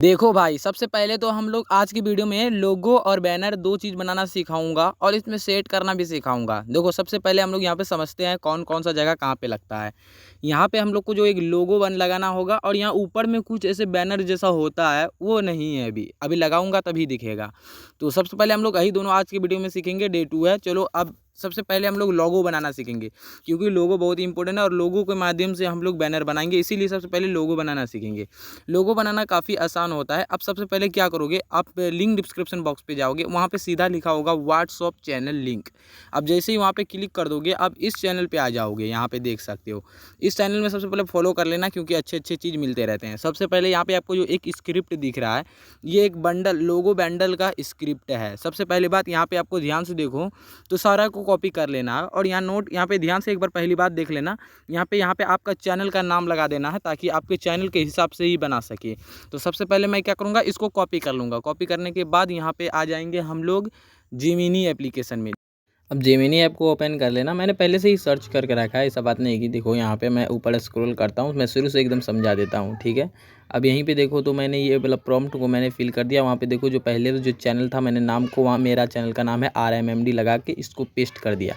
देखो भाई, सबसे पहले तो हम लोग आज की वीडियो में लोगो और बैनर 2 चीज़ बनाना सिखाऊँगा और इसमें सेट करना भी सिखाऊँगा। देखो, सबसे पहले हम लोग यहाँ पे समझते हैं कौन-कौन सा जगह कहाँ पे लगता है। यहाँ पे हम लोग को जो एक लोगो लगाना होगा और यहाँ ऊपर में कुछ ऐसे बैनर जैसा होता है, वो नहीं है अभी लगाऊँगा तभी दिखेगा। तो सबसे पहले हम लोग यही दोनों आज की वीडियो में सीखेंगे, डे 2 है। चलो अब सबसे पहले हम लोग लोगो बनाना सीखेंगे, क्योंकि लोगो बहुत ही इंपॉर्टेंट है और लोगो के माध्यम से हम लोग बैनर बनाएँगे, इसीलिए सबसे पहले लोगो बनाना सीखेंगे। लोगो बनाना काफ़ी आसान होता है। अब सबसे पहले क्या करोगे, आप लिंक डिस्क्रिप्शन बॉक्स पे जाओगे, वहाँ पे सीधा लिखा होगा व्हाट्सएप चैनल लिंक। अब जैसे ही वहाँ पे क्लिक कर दोगे, आप इस चैनल पे आ जाओगे, यहाँ पे देख सकते हो। इस चैनल में सबसे पहले फॉलो कर लेना, क्योंकि अच्छे-अच्छे चीज़ मिलते रहते हैं। सबसे पहले यहाँ पे आपको जो एक स्क्रिप्ट दिख रहा है, ये एक बंडल लोगो बंडल का स्क्रिप्ट है। सबसे पहली बात यहाँ पे आपको ध्यान से देखो तो सारा को कॉपी कर लेना है और यहाँ पे ध्यान से एक बार पहली बात देख लेना। यहाँ पे आपका चैनल का नाम लगा देना है, ताकि आपके चैनल के हिसाब से ही बना सके। तो सबसे पहले मैं क्या करूँगा, इसको कॉपी कर लूँगा। कॉपी करने के बाद यहाँ पे आ जाएंगे हम लोग जेमिनी एप्लीकेशन में। अब जेमिनी ऐप को ओपन कर लेना। मैंने पहले से ही सर्च करके रखा है, ऐसा बात नहीं है कि देखो यहाँ पे मैं ऊपर स्क्रॉल करता हूँ, मैं शुरू से एकदम समझा देता हूँ, ठीक है। अब यहीं पे देखो तो मैंने ये मतलब प्रॉम्प्ट को मैंने फिल कर दिया। वहाँ पे देखो जो पहले जो चैनल था, मैंने नाम को वहाँ मेरा चैनल का नाम है RMMD लगा के इसको पेस्ट कर दिया।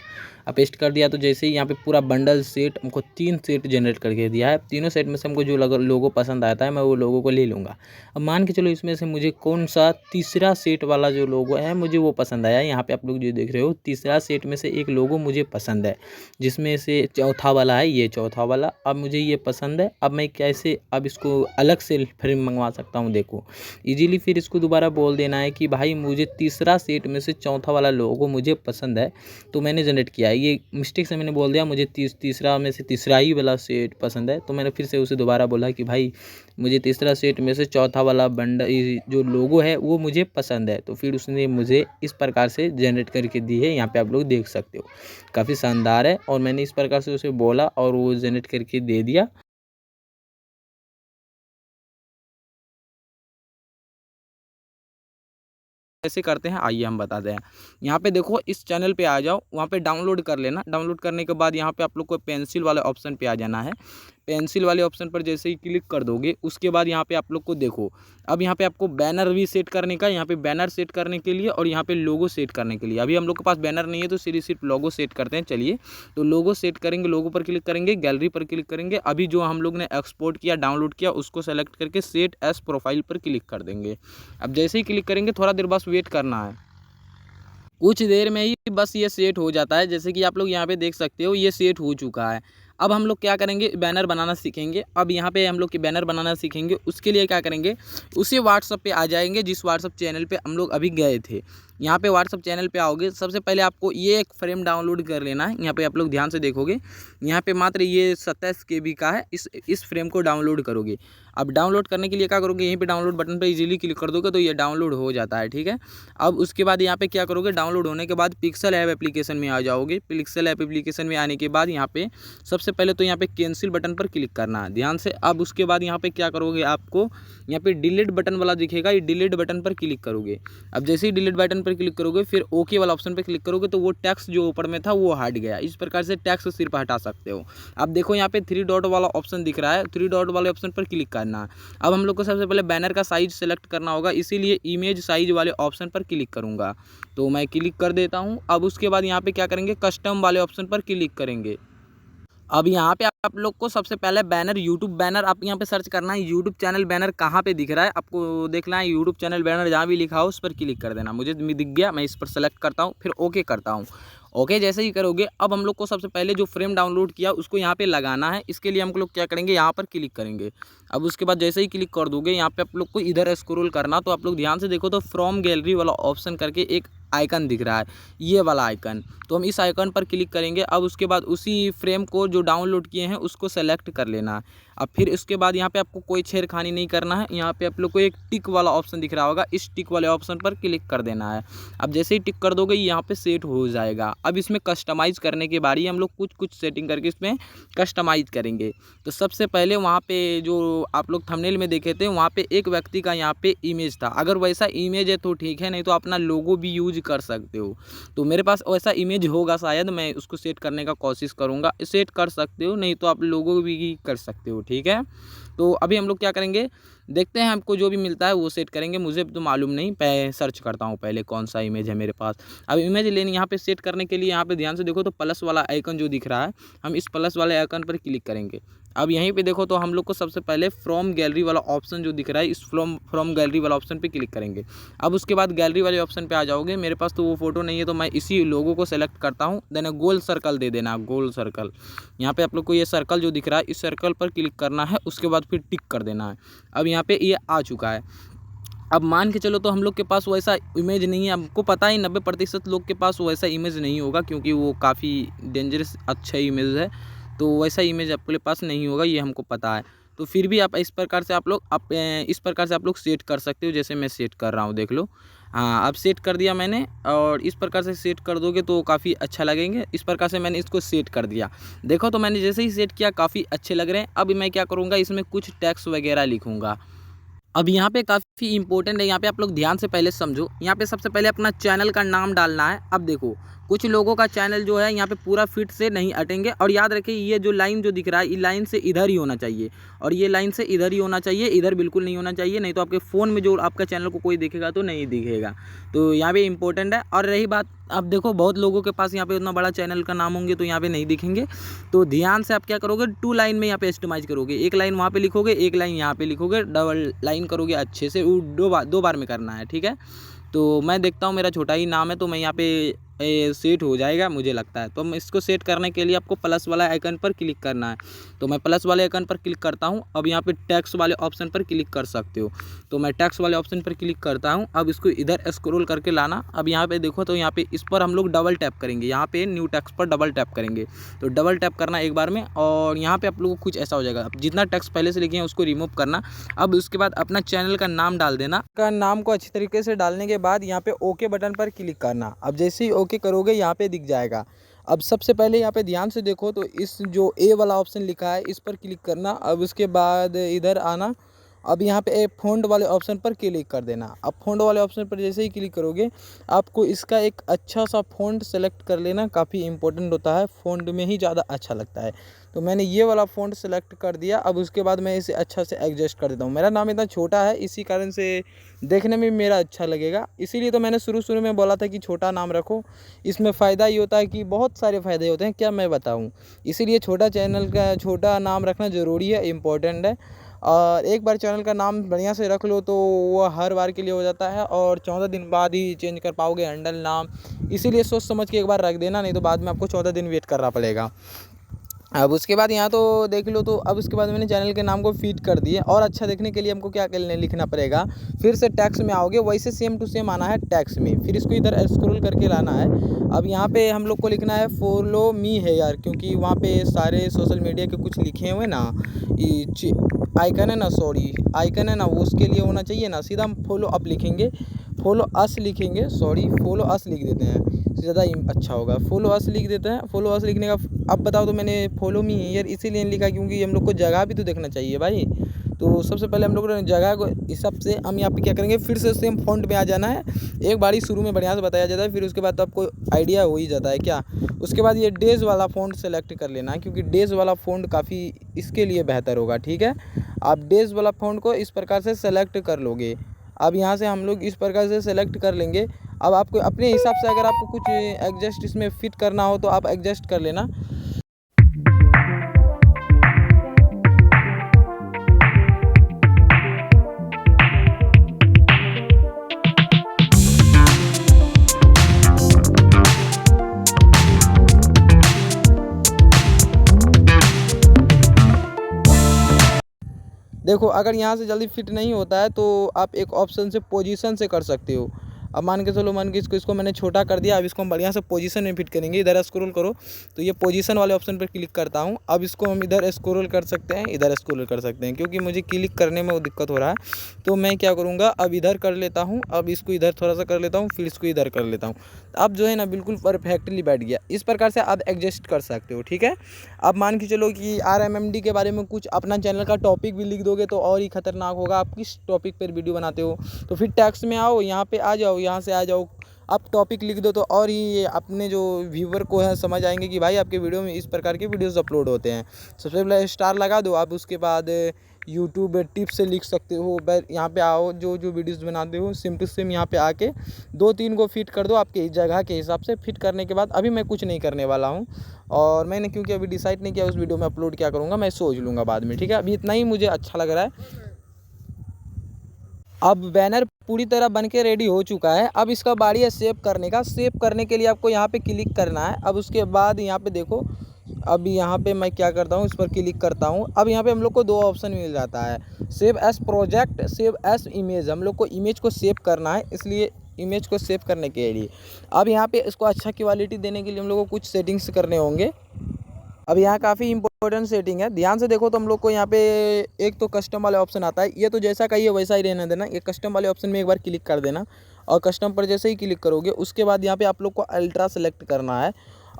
अब पेस्ट कर दिया तो जैसे ही यहाँ पे पूरा बंडल सेट हमको 3 सेट जनरेट करके दिया है। तीनों सेट में से हमको जो लोगो पसंद आता है मैं वो लोगो को ले लूँगा। अब मान के चलो इसमें से मुझे कौन सा तीसरा सेट वाला जो लोगो है मुझे वो पसंद आया। यहाँ पे आप लोग जो देख रहे हो, तीसरा सेट में से एक लोगो मुझे पसंद है, जिसमें से चौथा वाला है, ये चौथा वाला। अब मुझे ये पसंद है। अब मैं कैसे अब इसको अलग से फ्रेम मंगवा सकता हूँ, देखो इजीली। फिर इसको दोबारा बोल देना है कि भाई मुझे तीसरा सेट में से चौथा वाला लोगो मुझे पसंद है, तो मैंने जनरेट किया है। ये मिस्टेक से मैंने बोल दिया मुझे तीसरा में से तीसरा ही वाला सेट पसंद है, तो मैंने फिर से उसे दोबारा बोला कि भाई मुझे तीसरा सेट में से चौथा वाला बंडल जो लोगो है वो मुझे पसंद है। तो फिर उसने मुझे इस प्रकार से जनरेट करके दी है। यहाँ पे आप लोग देख सकते हो, काफ़ी शानदार है। और मैंने इस प्रकार से उसे बोला और वो जनरेट करके दे दिया। कैसे करते हैं आइए हम बताते हैं। यहाँ पे देखो इस चैनल पे आ जाओ, वहाँ पे डाउनलोड कर लेना। डाउनलोड करने के बाद यहाँ पे आप लोग को पेंसिल वाले ऑप्शन पे आ जाना है। पेंसिल वाले ऑप्शन पर जैसे ही क्लिक कर दोगे, उसके बाद यहाँ पे आप लोग को देखो, अब यहाँ पे आपको बैनर भी सेट करने का, यहाँ पे बैनर सेट करने के लिए और यहाँ पे लोगो सेट करने के लिए। अभी हम लोग के पास बैनर नहीं है तो सिर्फ लोगो सेट करते हैं। चलिए, तो लोगो सेट करेंगे, लोगो पर क्लिक करेंगे, गैलरी पर क्लिक करेंगे। अभी जो हम लोग ने एक्सपोर्ट किया, डाउनलोड किया, उसको सेलेक्ट करके सेट एज प्रोफाइल पर क्लिक कर देंगे। अब जैसे ही क्लिक करेंगे, थोड़ा देर बस वेट करना है। कुछ देर में ही बस ये सेट हो जाता है। जैसे कि आप लोग यहाँ पे देख सकते हो, ये सेट हो चुका है। अब हम लोग क्या करेंगे, बैनर बनाना सीखेंगे। अब यहाँ पे हम लोग के बैनर बनाना सीखेंगे। उसके लिए क्या करेंगे, उसी व्हाट्सएप पे आ जाएंगे जिस व्हाट्सएप चैनल पे हम लोग अभी गए थे। यहाँ पे व्हाट्सएप चैनल पे आओगे, सबसे पहले आपको ये एक फ्रेम डाउनलोड कर लेना है। यहाँ पे आप लोग ध्यान से देखोगे, यहाँ पे मात्र ये 27 KB का है। इस फ्रेम को डाउनलोड करोगे। अब डाउनलोड करने के लिए क्या करोगे, यहीं पे डाउनलोड बटन पे इजीली क्लिक कर दोगे तो ये डाउनलोड हो जाता है, ठीक है। अब उसके बाद यहाँ पे क्या करोगे, डाउनलोड होने के बाद पिक्सल ऐप एप्लीकेशन में आ जाओगे। पिक्सल ऐप एप्लीकेशन में आने के बाद यहाँ पे सबसे पहले तो यहाँ पे कैंसिल बटन पर क्लिक करना है ध्यान से। अब उसके बाद यहाँ पे क्या करोगे, आपको यहाँ पे डिलीट बटन वाला दिखेगा, ये डिलीट बटन पर क्लिक करोगे। अब जैसे ही डिलीट बटन पर क्लिक करोगे, फिर ओके वाला ऑप्शन पर क्लिक करोगे तो वो टैक्स जो ऊपर में था वो हट गया। इस प्रकार से टैक्स सिर्फ हटा सकते हो। अब देखो यहाँ पे 3 डॉट वाला ऑप्शन दिख रहा है, 3 डॉट वाले ऑप्शन पर क्लिक करना है। अब हम लोग को सबसे पहले बैनर का साइज सेलेक्ट करना होगा, इसीलिए इमेज साइज वाले ऑप्शन पर क्लिक करूँगा। तो मैं क्लिक कर देता हूँ। अब उसके बाद यहाँ पे क्या करेंगे, कस्टम वाले ऑप्शन पर क्लिक करेंगे। अब यहाँ पे आप लोग को सबसे पहले बैनर, यूट्यूब बैनर आप यहाँ पे सर्च करना है। यूट्यूब चैनल बैनर कहाँ पे दिख रहा है आपको देखना है। यूट्यूब चैनल बैनर जहाँ भी लिखा हो उस पर क्लिक कर देना। मुझे दिख गया, मैं इस पर सेलेक्ट करता हूँ, फिर ओके करता हूँ। ओके जैसे ही करोगे, अब हम लोग को सबसे पहले जो फ्रेम डाउनलोड किया उसको यहाँ पे लगाना है। इसके लिए हम लोग क्या करेंगे, यहाँ पर क्लिक करेंगे। अब उसके बाद जैसे ही क्लिक कर दोगे, यहाँ पे आप लोग को इधर स्क्रॉल करना। तो आप लोग ध्यान से देखो तो फ्रॉम गैलरी वाला ऑप्शन करके एक आइकन दिख रहा है, ये वाला आइकन। तो हम इस आइकन पर क्लिक करेंगे। अब उसके बाद उसी फ्रेम को जो डाउनलोड किए हैं उसको सेलेक्ट कर लेना है। अब फिर इसके बाद यहाँ पे आपको कोई छेड़खानी नहीं करना है। यहाँ पे आप लोग को एक टिक वाला ऑप्शन दिख रहा होगा, इस टिक वाले ऑप्शन पर क्लिक कर देना है। अब जैसे ही टिक कर दोगे, यहाँ पे सेट हो जाएगा। अब इसमें कस्टमाइज़ करने के बारी हम लोग कुछ सेटिंग करके इसमें कस्टमाइज़ करेंगे। तो सबसे पहले वहाँ पे जो आप लोग थंबनेल में देखे थे, वहाँ पे एक व्यक्ति का यहाँ पे इमेज था। अगर वैसा इमेज है तो ठीक है, नहीं तो अपना लोगो भी यूज कर सकते हो। तो मेरे पास वैसा इमेज होगा शायद, मैं उसको सेट करने का कोशिश करूँगा। सेट कर सकते हो, नहीं तो आप लोगो भी कर सकते हो, ठीक है। तो अभी हम लोग क्या करेंगे, देखते हैं हमको जो भी मिलता है वो सेट करेंगे। मुझे तो मालूम नहीं, मैं सर्च करता हूँ पहले कौन सा इमेज है मेरे पास। अब इमेज लेने यहाँ पे सेट करने के लिए यहाँ पे ध्यान से देखो तो प्लस वाला आइकन जो दिख रहा है, हम इस प्लस वाले आइकन पर क्लिक करेंगे। अब यहीं पे देखो तो हम लोग को सबसे पहले फ्रॉम गैलरी वाला ऑप्शन जो दिख रहा है, इस फ्रॉम गैलरी वाला ऑप्शन पे क्लिक करेंगे। अब उसके बाद गैलरी वाले ऑप्शन पे आ जाओगे। मेरे पास तो वो फोटो नहीं है तो मैं इसी लोगो को सेलेक्ट करता हूँ, देन गोल सर्कल दे देना, गोल सर्कल। यहाँ पे आप लोग को ये सर्कल जो दिख रहा है, इस सर्कल पर क्लिक करना है, उसके बाद फिर टिक कर देना है। अब यहाँ पे ये आ चुका है। अब मान के चलो तो हम लोग के पास वैसा इमेज नहीं है, हमको पता ही 90% लोग के पास वैसा इमेज नहीं होगा, क्योंकि वो काफ़ी डेंजरस अच्छा इमेज है, तो वैसा इमेज आपके पास नहीं होगा, ये हमको पता है। तो फिर भी आप इस प्रकार से आप लोग सेट कर सकते हो, जैसे मैं सेट कर रहा हूँ, देख लो। हाँ, अब सेट कर दिया मैंने, और इस प्रकार से सेट कर दोगे तो काफ़ी अच्छा लगेंगे। इस प्रकार से मैंने इसको सेट कर दिया। देखो तो मैंने जैसे ही सेट किया काफ़ी अच्छे लग रहे हैं। अब मैं क्या करूँगा, इसमें कुछ टेक्स्ट वगैरह लिखूँगा। अब यहाँ पे काफ़ी इंपॉर्टेंट है, यहाँ पे आप लोग ध्यान से पहले समझो। यहाँ पे सबसे पहले अपना चैनल का नाम डालना है। अब देखो कुछ लोगों का चैनल जो है यहाँ पे पूरा फिट से नहीं अटेंगे, और याद रखिए ये जो लाइन जो दिख रहा है, ये लाइन से इधर ही होना चाहिए, और ये लाइन से इधर ही होना चाहिए, इधर बिल्कुल नहीं होना चाहिए, नहीं तो आपके फ़ोन में जो आपका चैनल को कोई देखेगा तो नहीं दिखेगा। तो यहाँ पे इंपॉर्टेंट है। और रही बात, अब देखो बहुत लोगों के पास यहाँ पे उतना बड़ा चैनल का नाम होंगे तो यहाँ पे नहीं दिखेंगे, तो ध्यान से आप क्या करोगे, 2 लाइन में यहाँ पे कस्टमाइज करोगे। एक लाइन वहाँ पे लिखोगे, एक लाइन यहाँ पे लिखोगे, डबल लाइन करोगे अच्छे से, वो 2 बार में करना है, ठीक है। तो मैं देखता हूँ मेरा छोटा ही नाम है तो मैं यहाँ पे सेट हो जाएगा मुझे लगता है। तो मैं इसको सेट करने के लिए आपको प्लस वाला आइकन पर क्लिक करना है, तो मैं प्लस वाले आइकन पर क्लिक करता हूँ। अब यहाँ पे टेक्स्ट वाले ऑप्शन पर क्लिक कर सकते हो, तो मैं टेक्स्ट वाले ऑप्शन पर क्लिक करता हूँ। अब इसको इधर स्क्रॉल करके लाना। अब यहाँ पे देखो तो यहाँ पे इस पर हम लोग डबल टैप करेंगे, यहाँ पे न्यू टेक्स्ट पर डबल टैप करेंगे, तो डबल टैप करना एक बार में, और यहाँ पे आप लोगों को कुछ ऐसा हो जाएगा। अब जितना टेक्स्ट पहले से लिखे हैं उसको रिमूव करना। अब उसके बाद अपना चैनल का नाम डाल देना। का नाम को अच्छी तरीके से डालने के बाद यहाँ पे ओके बटन पर क्लिक करना। अब जैसे ही ओके करोगे यहाँ पे दिख जाएगा। अब सबसे पहले यहाँ पे ध्यान से देखो तो इस जो ए वाला ऑप्शन लिखा है इस पर क्लिक करना। अब उसके बाद इधर आना। अब यहाँ पे फ़ॉन्ट वाले ऑप्शन पर क्लिक कर देना। अब फ़ॉन्ट वाले ऑप्शन पर जैसे ही क्लिक करोगे आपको इसका एक अच्छा सा फ़ॉन्ट सेलेक्ट कर लेना, काफ़ी इंपॉर्टेंट होता है, फ़ॉन्ट में ही ज़्यादा अच्छा लगता है। तो मैंने ये वाला फ़ॉन्ट सेलेक्ट कर दिया। अब उसके बाद मैं इसे अच्छा से एडजस्ट कर देता हूँ। मेरा नाम इतना छोटा है, इसी कारण से देखने में मेरा अच्छा लगेगा, इसीलिए तो मैंने शुरू में बोला था कि छोटा नाम रखो। इसमें फ़ायदा ये होता है कि बहुत सारे फ़ायदे होते हैं, क्या मैं बताऊँ, इसीलिए छोटा चैनल का छोटा नाम रखना ज़रूरी है, इम्पोर्टेंट है। और एक बार चैनल का नाम बढ़िया से रख लो तो वो हर बार के लिए हो जाता है, और 14 दिन बाद ही चेंज कर पाओगे हैंडल नाम, इसीलिए सोच समझ के एक बार रख देना, नहीं तो बाद में आपको 14 दिन वेट करना पड़ेगा। अब उसके बाद यहाँ तो देख लो, तो अब उसके बाद मैंने चैनल के नाम को फीड कर दिए, और अच्छा देखने के लिए हमको क्या करने लिखना पड़ेगा, फिर से टैक्स में आओगे, वैसे सेम टू सेम आना है टैक्स में, फिर इसको इधर स्क्रॉल करके लाना है। अब यहाँ पे हम लोग को लिखना है फॉलो मी है यार, क्योंकि वहाँ पे सारे सोशल मीडिया के कुछ लिखे हुए ना, आइकन है ना, सॉरी आइकन है ना, वो उसके लिए होना चाहिए ना। सीधा हम फॉलो अप लिखेंगे, फॉलो अस लिखेंगे, सॉरी फॉलो अस लिख देते हैं, ज़्यादा अच्छा होगा। फॉलो अस लिख देते हैं। फॉलो अस लिखने का अब बताओ तो मैंने फॉलो मी हियर इसीलिए लिखा क्योंकि हम लोग को जगह भी तो देखना चाहिए भाई। तो सबसे पहले हम लोग जगह को हिसाब से हम यहाँ पे क्या करेंगे, फिर से सेम फॉन्ट में आ जाना है। एक बार ही शुरू में बढ़िया से बताया जाता है, फिर उसके बाद तो आपको आइडिया हो ही जाता है क्या। उसके बाद ये डेज वाला फ़ॉन्ट सेलेक्ट कर लेना है, क्योंकि डेज वाला फ़ॉन्ट काफ़ी इसके लिए बेहतर होगा, ठीक है। आप डेज वाला फ़ॉन्ट को इस प्रकार से सेलेक्ट कर लोगे। अब यहाँ से हम लोग इस प्रकार से सेलेक्ट कर लेंगे। अब आपको अपने हिसाब से अगर आपको कुछ एडजस्ट इसमें फ़िट करना हो तो आप एडजस्ट कर लेना। देखो अगर यहाँ से जल्दी फिट नहीं होता है तो आप एक ऑप्शन से पोजीशन से कर सकते हो। अब मान के चलो, मान के इसको मैंने छोटा कर दिया। अब इसको हम बढ़िया से पोजीशन में फिट करेंगे। इधर स्क्रॉल करो तो ये पोजीशन वाले ऑप्शन पर क्लिक करता हूँ। अब इसको हम इधर स्क्रॉल कर सकते हैं, इधर स्क्रॉल कर सकते हैं, क्योंकि मुझे क्लिक करने में वो दिक्कत हो रहा है। तो मैं क्या करूँगा, अब इधर कर लेता हूँ, अब इसको इधर थोड़ा सा कर लेता हूँ, फिर इसको इधर कर लेता हूँ। अब जो है ना बिल्कुल परफेक्टली बैठ गया। इस प्रकार से आप एडजस्ट कर सकते हो, ठीक है। अब मान के चलो कि RMMD के बारे में कुछ अपना चैनल का टॉपिक भी लिख दोगे तो और ही खतरनाक होगा। आप किस टॉपिक पर वीडियो बनाते हो, तो फिर टैक्स में आओ, यहाँ पे आ जाओ, यहाँ से आ जाओ आप टॉपिक लिख दो तो और ही अपने जो व्यूवर को है समझ आएंगे कि भाई आपके वीडियो में इस प्रकार के वीडियोस अपलोड होते हैं। सबसे पहले स्टार लगा दो आप, उसके बाद यूट्यूब टिप्स से लिख सकते हो। यहाँ पे आओ, जो जो वीडियोस बनाते हो सेम टू सेम यहाँ पे आके 2-3 को फिट कर दो आपके जगह के हिसाब से। फिट करने के बाद अभी मैं कुछ नहीं करने वाला हूँ, और मैंने क्योंकि अभी डिसाइड नहीं किया उस वीडियो में अपलोड क्या करूँगा, मैं सोच लूँगा बाद में, ठीक है। अभी इतना ही मुझे अच्छा लग रहा है। अब बैनर पूरी तरह बन के रेडी हो चुका है। अब इसका बारी है सेव करने का। सेव करने के लिए आपको यहाँ पे क्लिक करना है। अब उसके बाद यहाँ पे देखो, अब यहाँ पे मैं क्या करता हूँ, इस पर क्लिक करता हूँ। अब यहाँ पे हम लोग को 2 ऑप्शन मिल जाता है, save S project, save S image. हम लोग को इमेज को सेव करना है, इसलिए इमेज को सेव करने के लिए अब यहाँ पे इसको अच्छा क्वालिटी देने के लिए हम लोग को कुछ सेटिंग्स करने होंगे। अब यहाँ काफ़ी इंपॉर्टेंट सेटिंग है, ध्यान से देखो तो हम लोग को यहाँ पे एक तो कस्टम वाले ऑप्शन आता है। ये तो जैसा कहिए वैसा ही रहने देना। ये कस्टम वाले ऑप्शन में एक बार क्लिक कर देना, और कस्टम पर जैसे ही क्लिक करोगे उसके बाद यहाँ पे आप लोग को अल्ट्रा सेलेक्ट करना है।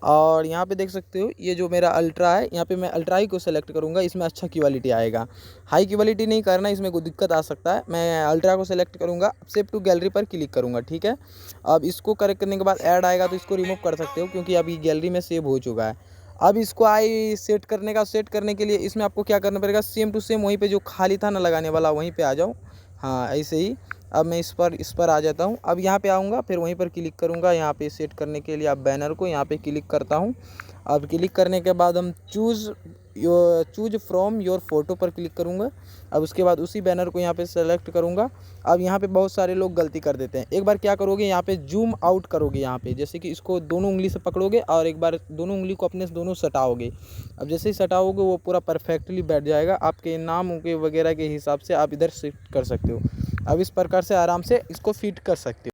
और यहाँ पे देख सकते हो ये जो मेरा अल्ट्रा है, यहाँ पे मैं अल्ट्रा ही को सेलेक्ट करूँगा, इसमें अच्छा क्वालिटी आएगा। हाई क्वालिटी नहीं करना, इसमें कोई दिक्कत आ सकता है। मैं अल्ट्रा को सेलेक्ट करूँगा, सेव टू गैलरी पर क्लिक करूँगा, ठीक है। अब इसको करेक्ट करने के बाद ऐड आएगा तो इसको रिमूव कर सकते हो, क्योंकि अभी गैलरी में सेव हो चुका है। अब इसको आई सेट करने के लिए इसमें आपको क्या करना पड़ेगा, सेम टू सेम वहीं पे जो खाली था ना लगाने वाला, वहीं पे आ जाओ। हाँ ऐसे ही। अब मैं इस पर आ जाता हूँ। अब यहाँ पे आऊँगा, फिर वहीं पर क्लिक करूँगा। यहाँ पे सेट करने के लिए आप बैनर को यहाँ पे क्लिक करता हूँ। अब क्लिक करने के बाद हम चूज फ्रॉम योर फोटो पर क्लिक करूँगा। अब उसके बाद उसी बैनर को यहाँ पे सेलेक्ट करूँगा। अब यहाँ पे बहुत सारे लोग गलती कर देते हैं। एक बार क्या करोगे, यहाँ पे जूम आउट करोगे, यहाँ पे जैसे कि इसको दोनों उंगली से पकड़ोगे और एक बार दोनों उंगली को अपने से दोनों सटाओगे। अब जैसे ही सटाओगे वो पूरा परफेक्टली बैठ जाएगा। आपके नाम के वगैरह के हिसाब से आप इधर शिफ्ट कर सकते हो। अब इस प्रकार से आराम से इसको फिट कर सकते हो।